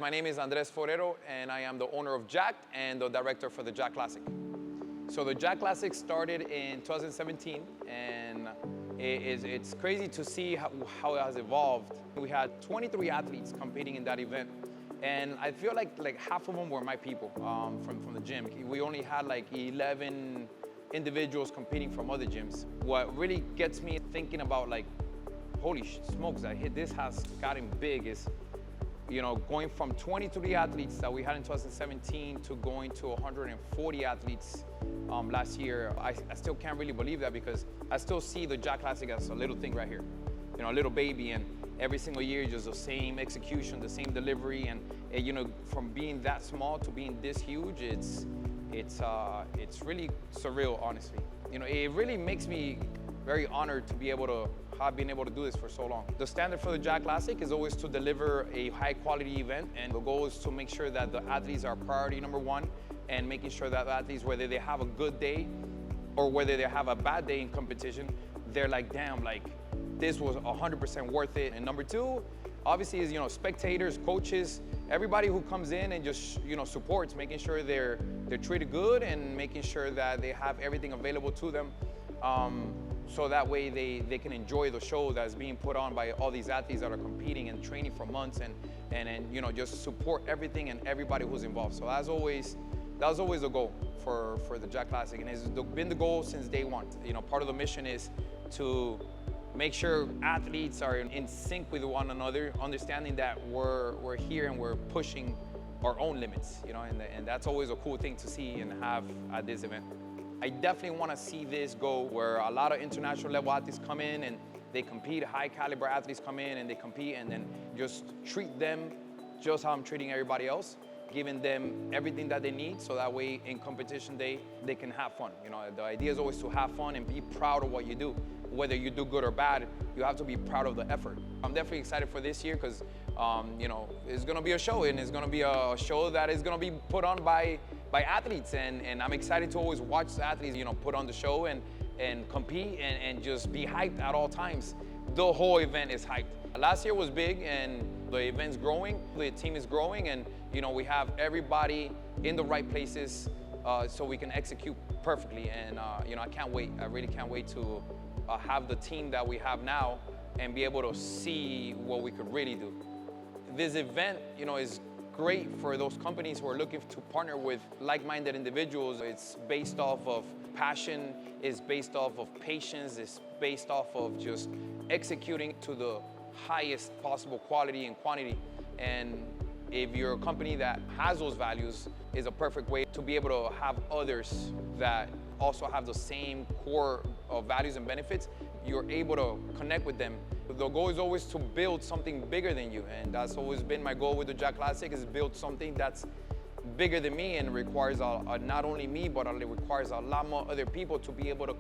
my name is Andres Forero, and I am the owner of Jack and the director for the Jack Classic. So the Jack Classic started in 2017, and it's crazy to see how it has evolved. We had 23 athletes competing in that event, and I feel like half of them were my people from the gym. We only had like 11 individuals competing from other gyms. What really gets me thinking about like, holy smokes, this has gotten big is, you know, going from 23 athletes that we had in 2017 to going to 140 athletes last year. I still can't really believe that, because I still see the Jack Classic as a little thing right here, you know, a little baby, and every single year just the same execution, the same delivery, and you know, from being that small to being this huge, it's really surreal, honestly. You know, it really makes me very honored to be able to have been able to do this for so long. The standard for the Jack Classic is always to deliver a high quality event, and the goal is to make sure that the athletes are priority number one, and making sure that the athletes, whether they have a good day or whether they have a bad day in competition, they're like, damn, like this was 100% worth it. And number two, obviously, is, you know, spectators, coaches, everybody who comes in and just, you know, supports, making sure they're treated good and making sure that they have everything available to them. So that way they can enjoy the show that's being put on by all these athletes that are competing and training for months, and you know, just support everything and everybody who's involved. So that was always the goal for the Jack Classic, and it's been the goal since day one. You know, part of the mission is to make sure athletes are in sync with one another, understanding that we're here and we're pushing our own limits, you know, and that's always a cool thing to see and have at this event. I definitely want to see this go where a lot of international level athletes come in and they compete, high caliber athletes come in and they compete, and then just treat them just how I'm treating everybody else, giving them everything that they need, so that way in competition day, they can have fun. You know, the idea is always to have fun and be proud of what you do. Whether you do good or bad, you have to be proud of the effort. I'm definitely excited for this year because, you know, it's gonna be a show, and it's gonna be a show that is gonna be put on by athletes, and I'm excited to always watch the athletes, you know, put on the show and compete and just be hyped at all times. The whole event is hyped. Last year was big, and the event's growing, the team is growing, and you know, we have everybody in the right places so we can execute perfectly. And you know, I can't wait. I really can't wait to have the team that we have now and be able to see what we could really do. This event, you know, is great for those companies who are looking to partner with like-minded individuals. It's based off of passion, it's based off of patience, it's based off of just executing to the highest possible quality and quantity. And if you're a company that has those values, is a perfect way to be able to have others that also have the same core of values and benefits. You're able to connect with them. The goal is always to build something bigger than you, and that's always been my goal with the Jack Classic, is build something that's bigger than me and requires not only me, but it requires a lot more other people to be able to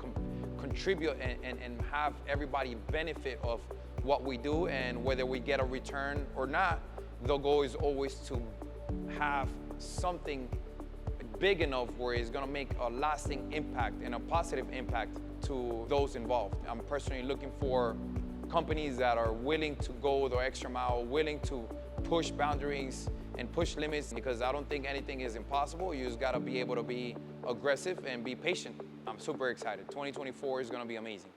contribute and have everybody benefit of what we do. And whether we get a return or not, the goal is always to have something big enough where it's gonna make a lasting impact and a positive impact to those involved. I'm personally looking for companies that are willing to go the extra mile, willing to push boundaries and push limits, because I don't think anything is impossible. You just gotta be able to be aggressive and be patient. I'm super excited. 2024 is gonna be amazing.